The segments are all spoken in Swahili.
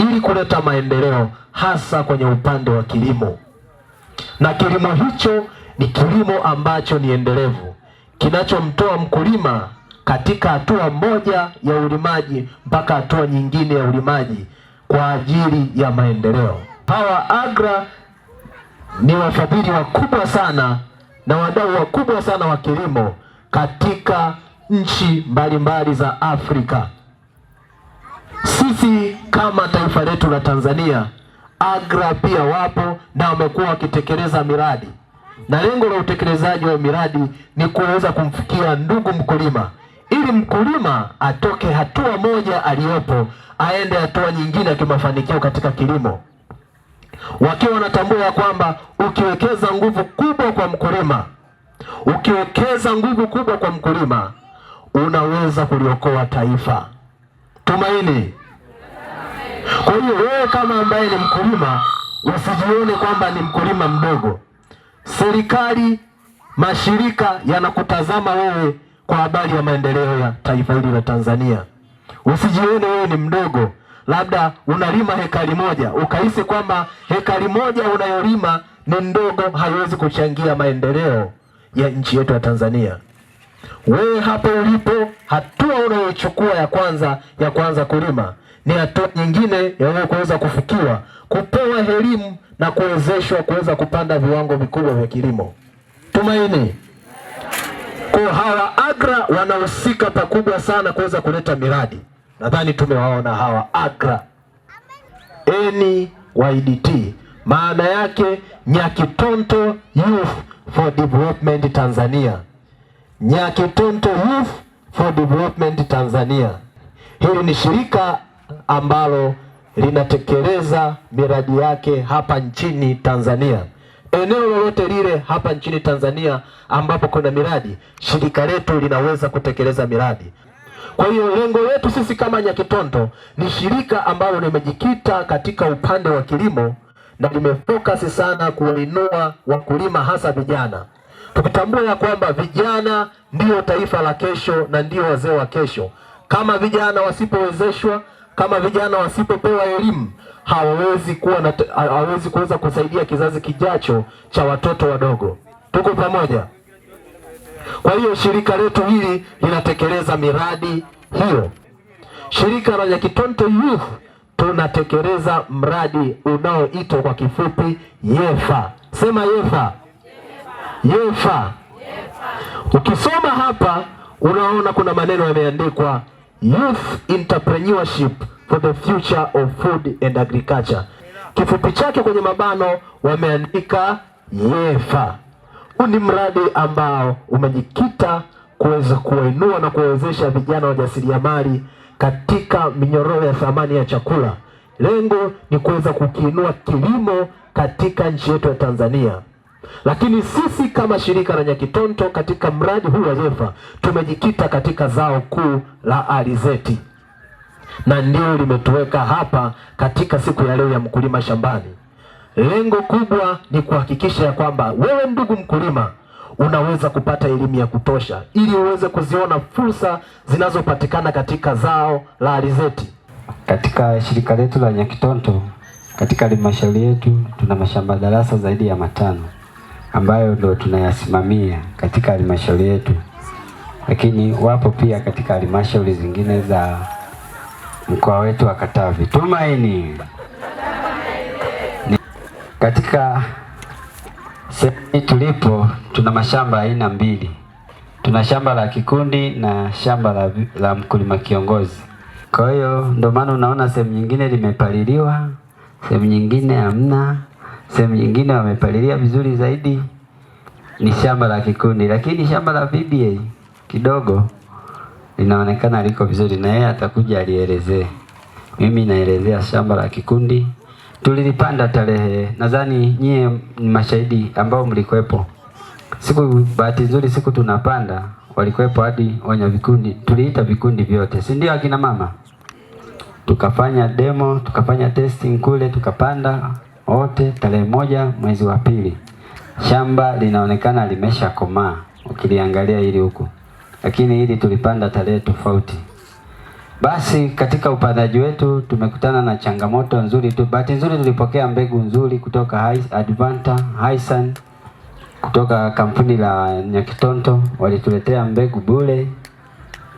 ili kuleta maendeleo hasa kwenye upande wa kilimo. Na kilimo hicho ni kilimo ambacho ni endelevu, kinachomtoa mkulima katika hatua moja ya ulimaji mpaka hatua nyingine ya ulimaji kwa ajili ya maendeleo. Hawa AGRA ni wafadhili wakubwa sana na wadau wakubwa sana wa kilimo katika nchi mbalimbali za Afrika. Sisi kama taifa letu la Tanzania, AGRA pia wapo na wamekuwa wakitekeleza miradi, na lengo la utekelezaji wa miradi ni kuweza kumfikia ndugu mkulima, ili mkulima atoke hatua moja aliyopo aende hatua nyingine ya mafanikio katika kilimo, wakiwa wanatambua ya kwamba ukiwekeza nguvu kubwa kwa mkulima, unaweza kuliokoa taifa. Tumaini. Kwa hiyo wewe kama ambaye ni mkulima, usijione kwamba ni mkulima mdogo. Serikali, mashirika yanakutazama wewe kwa habari ya maendeleo ya taifa hili la Tanzania. Usijione wewe ni mdogo. Labda unalima hekari moja, ukahisi kwamba hekari moja unayolima ni ndogo, haiwezi kuchangia maendeleo ya nchi yetu ya Tanzania. Wewe hapo ulipo, hatua unayochukua ya kwanza kulima ni hatua nyingine ya wewe kuweza kufikiwa, kupewa elimu na kuwezeshwa kuweza kupanda viwango vikubwa vya kilimo. Tumaini. Kwa hawa AGRA wanahusika pakubwa sana kuweza kuleta miradi. Nadhani tumewaona hawa AGRA. NYDT maana yake Nyakitonto Youth for Development Tanzania. Nyakitonto Youth for Development Tanzania. Hili ni shirika ambalo linatekeleza miradi yake hapa nchini Tanzania. Eneo lolote lile hapa nchini Tanzania ambapo kuna miradi, shirika letu linaweza kutekeleza miradi. Kwa hiyo lengo letu sisi kama Nyakitonto ni shirika ambalo limejikita katika upande wa kilimo na limefocus sana kuinua wakulima, hasa vijana. Tukitambua ya kwamba vijana ndio taifa la kesho na ndio wazee wa kesho. Kama vijana wasipowezeshwa, kama vijana wasipopewa elimu, hawawezi kuweza kusaidia kizazi kijacho cha watoto wadogo. Tuko pamoja? Kwa hiyo shirika letu hili linatekeleza miradi hiyo. Shirika la Nyakitonto Youth tunatekeleza mradi unaoitwa kwa kifupi YEFA. Sema YEFA. YEFA. Ukisoma hapa unaona kuna maneno yameandikwa Youth Entrepreneurship for the Future of Food and Agriculture. Kifupi chake kwenye mabano wameandika YEFA. Huu ni mradi ambao umejikita kuweza kuwainua na kuwezesha vijana wajasiriamali katika minyororo ya thamani ya chakula. Lengo ni kuweza kukiinua kilimo katika nchi yetu ya Tanzania. Lakini sisi kama shirika la Nyakitonto katika mradi huu wa YEFA tumejikita katika zao kuu la alizeti, na ndio limetuweka hapa katika siku ya leo ya mkulima shambani. Lengo kubwa ni kuhakikisha ya kwamba wewe ndugu mkulima unaweza kupata elimu ya kutosha ili uweze kuziona fursa zinazopatikana katika zao la alizeti. Katika shirika letu la Nyakitonto, katika halmashauri yetu tuna mashamba darasa zaidi ya 5 ambayo ndio tunayasimamia katika halmashauri yetu, lakini wapo pia katika halmashauri zingine za mkoa wetu wa Katavi. Tumaini. Katika sehemu tulipo tuna mashamba aina 2. Tuna shamba la kikundi na shamba la mkulima kiongozi. Kwa hiyo ndio maana unaona sehemu nyingine limepaliliwa, sehemu nyingine hamna, sehemu nyingine wamepalilia vizuri zaidi, ni shamba la kikundi. Lakini shamba la VBA kidogo linaonekana liko vizuri, na yeye atakuja alielezee. Mimi naelezea shamba la kikundi. Tulilipanda tarehe, nadhani nyie ni mashahidi ambao mlikuwepo. Bahati nzuri siku tunapanda walikuwepo hadi wenye vikundi. Tuliita vikundi vyote, si ndio akina mama? Tukafanya demo, tukafanya testing kule, tukapanda wote tarehe 1 mwezi wa 2. Shamba linaonekana limesha komaa ukiliangalia hili huku. Lakini hili tulipanda tarehe tofauti. Basi katika upandaji wetu tumekutana na changamoto nzuri tu. Bahati nzuri tulipokea mbegu nzuri kutoka Advanta Hisense kutoka kampuni la Nyakitonto, walituletea mbegu bure.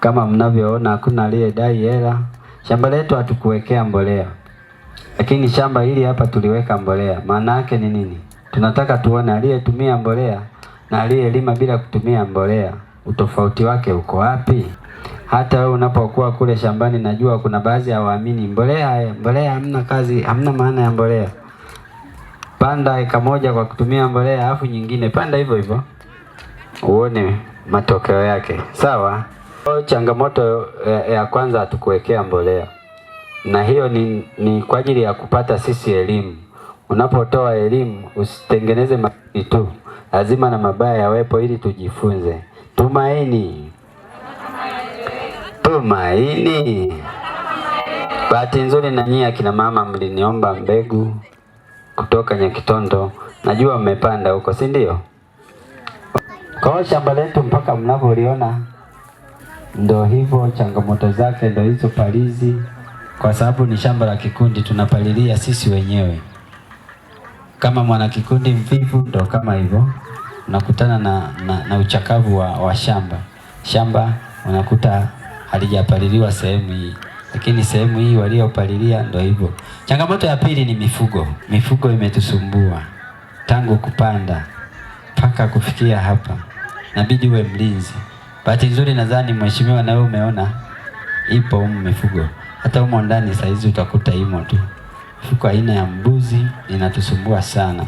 Kama mnavyoona hakuna aliyedai hela. Shamba letu hatukuwekea mbolea, lakini shamba hili hapa tuliweka mbolea. Maana yake ni nini? Tunataka tuone aliyetumia mbolea na aliyelima bila kutumia mbolea, utofauti wake uko wapi? Hata wewe unapokuwa kule shambani, najua kuna baadhi ya waamini mbolea hamna kazi, hamna maana ya mbolea. Panda eka moja kwa kutumia mbolea, afu nyingine panda hivyo hivyo, uone matokeo yake. Sawa? Changamoto ya kwanza hatukuwekea mbolea, na hiyo ni kwa ajili ya kupata sisi elimu. Unapotoa elimu usitengeneze mazuri tu, lazima na mabaya yawepo ili tujifunze. Tumaini. Bahati nzuri na nyinyi akina mama mliniomba mbegu kutoka Nyakitonto, najua mmepanda huko, si ndio? Kwa shamba letu mpaka mnavyoliona ndio hivyo, changamoto zake ndio hizo palizi, kwa sababu ni shamba la kikundi, tunapalilia sisi wenyewe. Kama mwana kikundi mvivu ndio kama hivyo, unakutana na uchakavu wa shamba unakuta halijapaliliwa sehemu hii, lakini sehemu hii waliopalilia ndio hivyo. Changamoto ya pili ni mifugo. Mifugo imetusumbua tangu kupanda mpaka kufikia hapa, inabidi uwe mlinzi. Bahati nzuri nadhani mheshimiwa na wewe umeona ipo mifugo, hata humo ndani saizi utakuta imo tu. Mifugo aina ya mbuzi inatusumbua sana.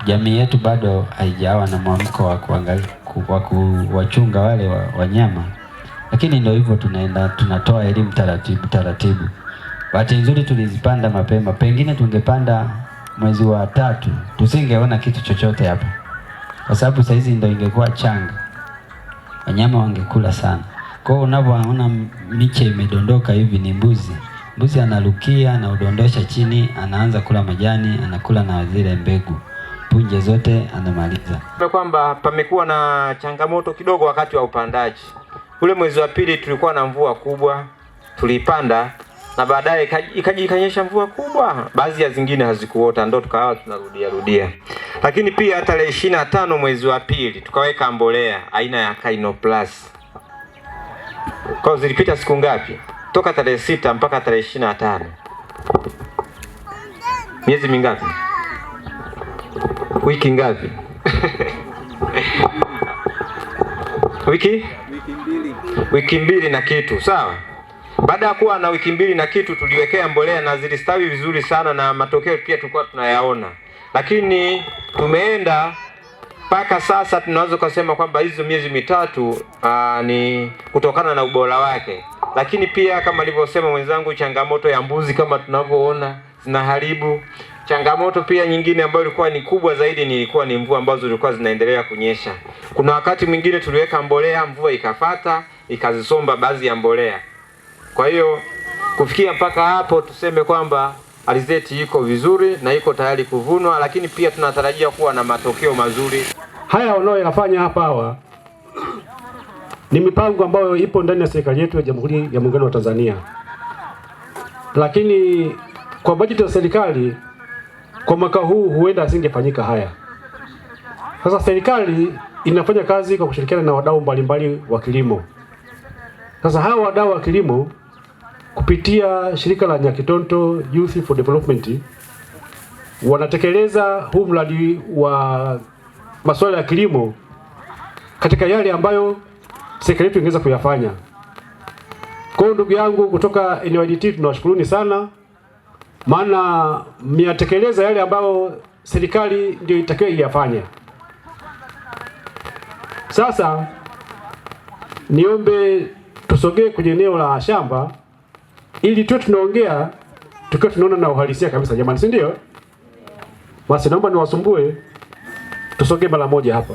Jamii yetu bado haijawa na mwamko wa kuwachunga wale wanyama, lakini ndio hivyo, tunatoa elimu taratibu. Bahati nzuri tulizipanda mapema, pengine tungepanda mwezi wa 3 tusingeona kitu chochote hapa, kwa sababu saizi ndio ingekuwa changa, wanyama wangekula sana. Kwa hiyo unapoona miche imedondoka hivi ni mbuzi analukia na udondosha chini, anaanza kula majani, anakula na zile mbegu, punje zote anamaliza. Kwamba pamekuwa na changamoto kidogo wakati wa upandaji. Ule mwezi wa 2 tulikuwa na mvua kubwa, tulipanda na baadaye ikanyesha mvua kubwa, baadhi ya zingine hazikuota, ndio tukawa tunarudia. Lakini pia tarehe 25 mwezi wa 2 tukaweka mbolea aina ya Kaino Plus. Kwa zilipita siku ngapi? Toka tarehe 6 mpaka tarehe 25. Miezi mingapi? Wiki ngapi? Wiki mbili na kitu, sawa? Baada ya kuwa na wiki 2 na kitu tuliwekea mbolea na zilistawi vizuri sana, na matokeo pia tulikuwa tunayaona. Lakini tumeenda mpaka sasa tunaweza kusema kwamba hizo miezi 3 ni kutokana na ubora wake. Lakini pia kama alivyosema mwenzangu, changamoto ya mbuzi kama tunavyoona zinaharibu. Changamoto pia nyingine ambayo ilikuwa ni kubwa zaidi ilikuwa ni mvua ambazo zilikuwa zinaendelea kunyesha. Kuna wakati mwingine tuliweka mbolea, mvua ikafata, ikazisomba baadhi ya mbolea. Kwa hiyo kufikia mpaka hapo tuseme kwamba alizeti iko vizuri na iko tayari kuvunwa, lakini pia tunatarajia kuwa na matokeo mazuri. Haya wanaoyafanya hapa hawa ni mipango ambayo ipo ndani ya serikali yetu ya Jamhuri ya Muungano wa Tanzania. Lakini kwa bajeti ya serikali kwa mwaka huu huenda asingefanyika haya. Sasa serikali inafanya kazi kwa kushirikiana na wadau mbalimbali wa kilimo. Sasa hawa wadau wa kilimo kupitia shirika la Nyakitonto Youth for Development wanatekeleza huu mradi wa masuala ya kilimo katika yale ambayo serikali yetu ingeweza kuyafanya. Kwa ndugu yangu kutoka NYDT tunawashukuruni sana, maana mnatekeleza yale ambayo serikali ndio itakiwa iyafanye. Sasa niombe tusogee kwenye eneo la shamba ili tuwe tunaongea tukiwa tunaona na uhalisia kabisa, jamani, si ndio? Basi naomba niwasumbue, tusogee mara moja hapa.